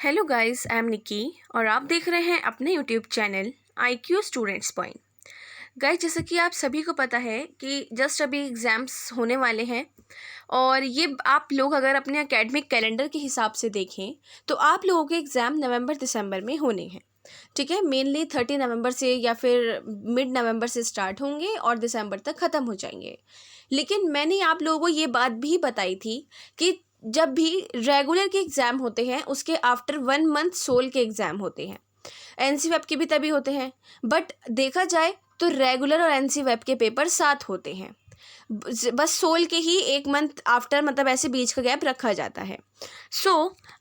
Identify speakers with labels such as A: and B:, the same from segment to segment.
A: Hello guys, I am निकी और आप देख रहे हैं अपने YouTube channel IQ students point. Guys, जैसा कि आप सभी को पता है कि जस्ट अभी एग्ज़ाम्स होने वाले हैं और ये आप लोग अगर अपने एकेडमिक कैलेंडर के हिसाब से देखें तो आप लोगों के एग्ज़ाम नवंबर दिसंबर में होने हैं। ठीक है, मेनली 30 नवंबर से या फिर मिड नवंबर से स्टार्ट होंगे और दिसंबर तक ख़त्म हो जाएंगे। लेकिन मैंने आप लोगों को ये बात भी बताई थी कि जब भी रेगुलर के एग्ज़ाम होते हैं उसके आफ्टर 1 मंथ सोल के एग्ज़ाम होते हैं। एनसी वेब के भी तभी होते हैं, बट देखा जाए तो रेगुलर और एनसी वेब के पेपर साथ होते हैं। बस सोल के ही 1 मंथ आफ्टर, मतलब ऐसे बीच का गैप रखा जाता है।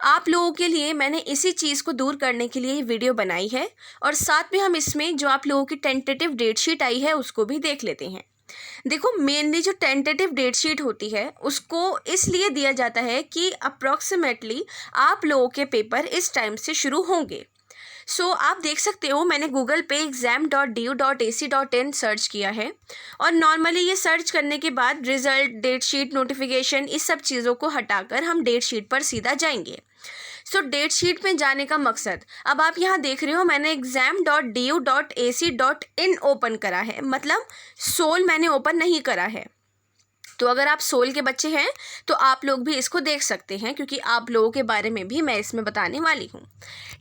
A: आप लोगों के लिए मैंने इसी चीज़ को दूर करने के लिए ये वीडियो बनाई है और साथ में हम इसमें जो आप लोगों की टेंटेटिव डेट शीट आई है उसको भी देख लेते हैं। देखो, मेनली जो टेंटेटिव डेट शीट होती है उसको इसलिए दिया जाता है कि अप्रॉक्सीमेटली आप लोगों के पेपर इस टाइम से शुरू होंगे। आप देख सकते हो, मैंने गूगल पे exam.du.ac.in सर्च किया है और नॉर्मली ये सर्च करने के बाद रिजल्ट, डेट शीट, नोटिफिकेशन, इस सब चीज़ों को हटाकर हम डेट शीट पर सीधा जाएंगे। डेट शीट में जाने का मकसद, अब आप यहाँ देख रहे हो मैंने exam.du.ac.in ओपन करा है, मतलब सोल मैंने ओपन नहीं करा है। तो अगर आप सोल के बच्चे हैं तो आप लोग भी इसको देख सकते हैं क्योंकि आप लोगों के बारे में भी मैं इसमें बताने वाली हूँ।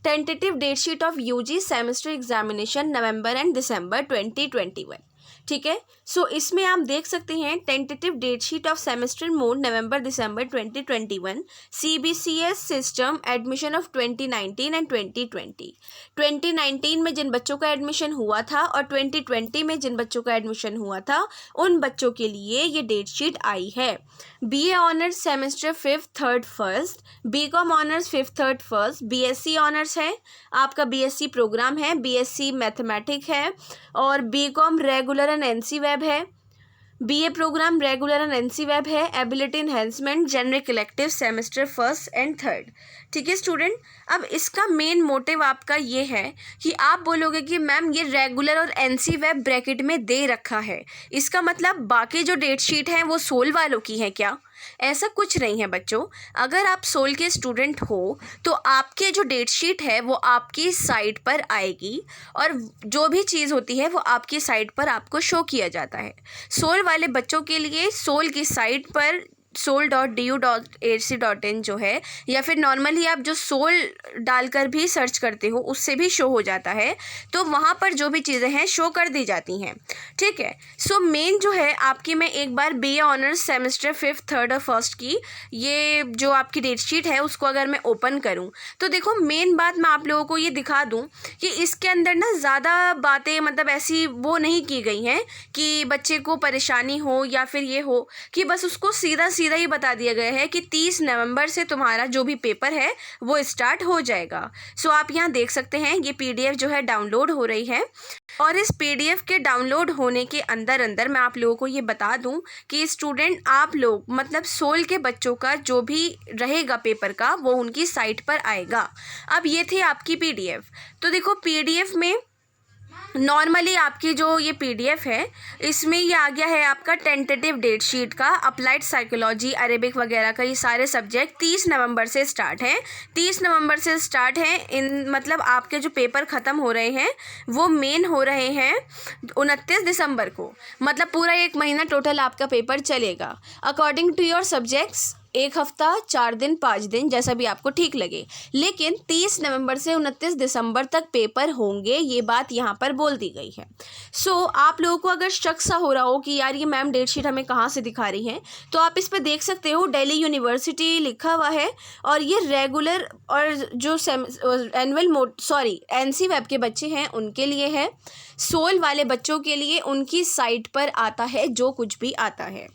A: Tentative date sheet of UG semester examination November and December 2021। ठीक है, इसमें आप देख सकते हैं tentative date sheet of semester mode November December 2021, CBCS system admission of 2019 and 2020। 2019 में जिन बच्चों का एडमिशन हुआ था और 2020 में जिन बच्चों का एडमिशन हुआ था उन बच्चों के लिए ये डेट शीट आई है। BA honours semester 5th 3rd 1st, BCom honours 5th 3rd 1st, BSc honours है, आपका BSc प्रोग्राम है, BSc मैथमेटिक है और BCom regular and NC web है, BA programme regular and NC web है, ability enhancement generic elective semester 1st and 3rd। ठीक है student, अब इसका मेन मोटिव आपका ये है कि आप बोलोगे कि मैम ये रेगुलर और NC वेब ब्रैकेट में दे रखा है, इसका मतलब बाकी जो डेट शीट हैं वो सोल वालों की है क्या? ऐसा कुछ नहीं है बच्चों। अगर आप सोल के स्टूडेंट हो तो आपके जो डेट शीट है वो आपकी साइट पर आएगी और जो भी चीज़ होती है वो आपकी साइट पर आपको शो किया जाता है। सोल वाले बच्चों के लिए सोल की साइट पर sol.du.ac.in जो है, या फिर नॉर्मली आप जो सोल डालकर भी सर्च करते हो उससे भी शो हो जाता है, तो वहाँ पर जो भी चीज़ें हैं शो कर दी जाती हैं। ठीक है, मेन जो है आपकी, मैं एक बार BA honours semester 5th 3rd और 1st की ये जो आपकी डेट शीट है उसको अगर मैं ओपन करूँ तो देखो, मेन बात मैं आप लोगों को ये दिखा दूँ कि इसके अंदर ना ज़्यादा बातें, मतलब ऐसी वो नहीं की गई हैं कि बच्चे को परेशानी हो या फिर ये हो, कि बस उसको सीधा सीधा ही बता दिया गया है कि 30 नवंबर से तुम्हारा जो भी पेपर है वो स्टार्ट हो जाएगा। आप यहाँ देख सकते हैं ये PDF जो है डाउनलोड हो रही है और इस PDF के डाउनलोड होने के अंदर अंदर मैं आप लोगों को ये बता दूं कि स्टूडेंट आप लोग, मतलब सोल के बच्चों का जो भी रहेगा पेपर का वो उनकी साइट पर आएगा। अब ये थी आपकी PDF। तो देखो, PDF में नॉर्मली आपकी जो ये PDF है इसमें ये आ गया है आपका टेंटेटिव डेट शीट का, अप्लाइड साइकोलॉजी, अरेबिक वगैरह का ये सारे सब्जेक्ट 30 नवंबर से स्टार्ट हैं। 30 नवंबर से स्टार्ट हैं, इन मतलब आपके जो पेपर ख़त्म हो रहे हैं वो मेन हो रहे हैं 29 दिसंबर को, मतलब पूरा 1 महीना टोटल आपका पेपर चलेगा। अकॉर्डिंग टू योर सब्जेक्ट्स 1 हफ्ता, 4 दिन, 5 दिन, जैसा भी आपको ठीक लगे, लेकिन 30 नवंबर से 29 दिसंबर तक पेपर होंगे, ये बात यहाँ पर बोल दी गई है। आप लोगों को अगर शक सा हो रहा हो कि यार ये मैम डेट शीट हमें कहाँ से दिखा रही हैं, तो आप इस पर देख सकते हो दिल्ली यूनिवर्सिटी लिखा हुआ है और ये रेगुलर और जो NC वेब के बच्चे हैं उनके लिए है। सोल वाले बच्चों के लिए उनकी साइट पर आता है जो कुछ भी आता है।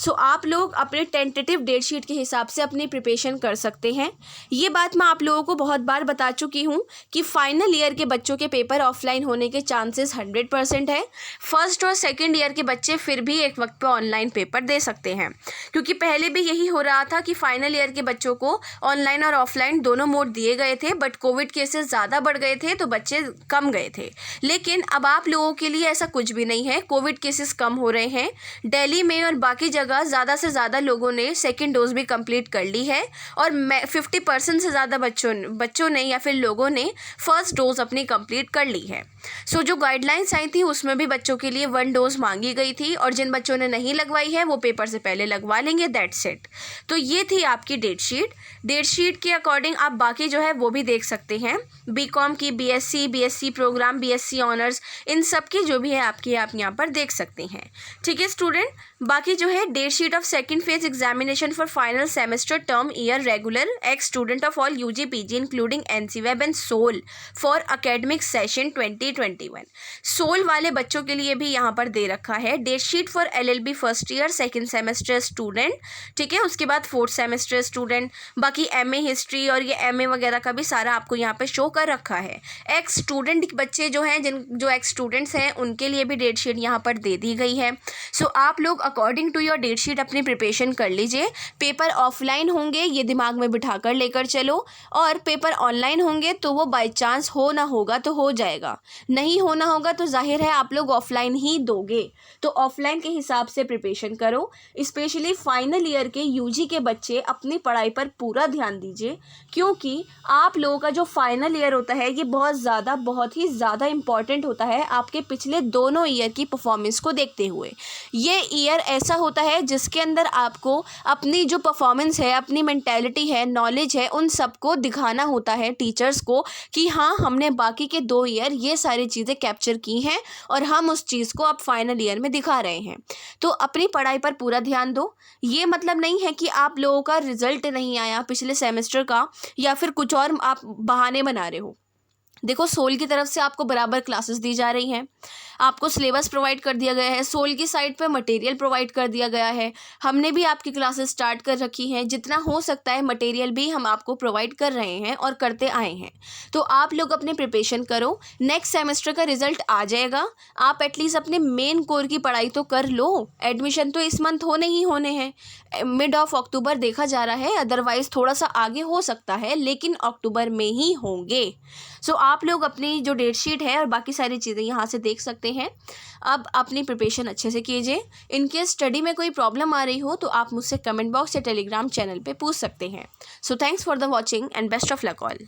A: आप लोग अपने टेंटेटिव डेट शीट के हिसाब से अपनी प्रिपरेशन कर सकते हैं। ये बात मैं आप लोगों को बहुत बार बता चुकी हूँ कि फाइनल ईयर के बच्चों के पेपर ऑफलाइन होने के चांसेस 100% है। फर्स्ट और सेकंड ईयर के बच्चे फिर भी एक वक्त पे ऑनलाइन पेपर दे सकते हैं, क्योंकि पहले भी यही हो रहा था कि फाइनल ईयर के बच्चों को ऑनलाइन और ऑफलाइन दोनों मोड दिए गए थे, बट कोविड केसेस ज़्यादा बढ़ गए थे तो बच्चे कम गए थे। लेकिन अब आप लोगों के लिए ऐसा कुछ भी नहीं है, कोविड केसेस कम हो रहे हैं। दिल्ली में और बाकी जगह ज़्यादा से ज़्यादा लोगों ने सेकेंड डोज भी कंप्लीट कर ली है और 50% से ज़्यादा बच्चों ने या फिर लोगों ने फर्स्ट डोज अपनी कंप्लीट कर ली है। सो जो गाइडलाइंस आई थी उसमें भी बच्चों के लिए 1 डोज मांगी गई थी और जिन बच्चों ने नहीं लगवाई है वो पेपर से पहले लगवा लेंगे, दैट्स इट। तो ये थी आपकी डेट शीट के अकॉर्डिंग आप बाकी जो है वो भी देख सकते हैं। बीकॉम की, बीएससी प्रोग्राम, बीएससी ऑनर्स, इन सब की जो भी है आपकी आप यहाँ पर देख सकते हैं। ठीक है स्टूडेंट, बाकी जो है date sheet of second phase examination for final semester term year regular ex student of all UG PG including NCWEB and SOL for academic session 2021। SOL वाले बच्चों के लिए भी यहाँ पर दे रखा है date sheet for LLB first year second semester student. ठीक है, उसके बाद फोर्थ सेमेस्टर स्टूडेंट, बाकी एमए हिस्ट्री और ये एमए वगैरह का भी सारा आपको यहाँ पे शो कर रखा है। एक्स स्टूडेंट बच्चे जो हैं जो एक्स स्टूडेंट्स हैं उनके लिए भी डेट शीट यहाँ पर दे दी गई है। सो आप लोग according to your date sheet अपनी प्रिपरेशन कर लीजिए। पेपर ऑफलाइन होंगे ये दिमाग में बिठा कर लेकर चलो, और पेपर ऑनलाइन होंगे तो वो बाई चांस हो ना होगा तो हो जाएगा, नहीं होना होगा तो जाहिर है आप लोग ऑफलाइन ही दोगे। तो ऑफलाइन के हिसाब से प्रिपरेशन करो। स्पेशली फाइनल ईयर के यूजी के बच्चे अपनी पढ़ाई पर पूरा ध्यान दीजिए, क्योंकि आप लोगों का जो फाइनल ईयर होता है ये बहुत ही ज़्यादा इम्पॉर्टेंट होता है आपके पिछले दोनों ईयर की परफॉर्मेंस को देखते हुए। ये ईयर ऐसा होता है जिसके अंदर आपको अपनी जो परफॉर्मेंस है, अपनी मेंटेलिटी है, नॉलेज है, उन सबको दिखाना होता है टीचर्स को कि हाँ हमने बाकी के 2 ईयर ये सारी चीज़ें कैप्चर की हैं और हम उस चीज़ को अब फाइनल ईयर में दिखा रहे हैं। तो अपनी पढ़ाई पर पूरा ध्यान दो। ये मतलब नहीं है कि आप लोगों का रिजल्ट नहीं आया पिछले सेमेस्टर का या फिर कुछ और आप बहाने बना रहे हो। देखो, सोल की तरफ से आपको बराबर क्लासेस दी जा रही हैं, आपको सिलेबस प्रोवाइड कर दिया गया है, सोल की साइड पे मटेरियल प्रोवाइड कर दिया गया है, हमने भी आपकी क्लासेस स्टार्ट कर रखी हैं, जितना हो सकता है मटेरियल भी हम आपको प्रोवाइड कर रहे हैं और करते आए हैं। तो आप लोग अपने प्रिपरेशन करो, नेक्स्ट सेमेस्टर का रिजल्ट आ जाएगा, आप एटलीस्ट अपने मेन कोर की पढ़ाई तो कर लो। एडमिशन तो इस मंथ होने ही होने हैं, मिड ऑफ अक्टूबर देखा जा रहा है, अदरवाइज थोड़ा सा आगे हो सकता है, लेकिन अक्टूबर में ही होंगे। सो आप लोग अपनी जो डेट शीट है और बाकी सारी चीज़ें यहाँ से देख सकते हैं। अब अपनी प्रिपरेशन अच्छे से कीजिए। इनकेस स्टडी में कोई प्रॉब्लम आ रही हो तो आप मुझसे कमेंट बॉक्स या टेलीग्राम चैनल पे पूछ सकते हैं। So thanks for the watching and best of luck all.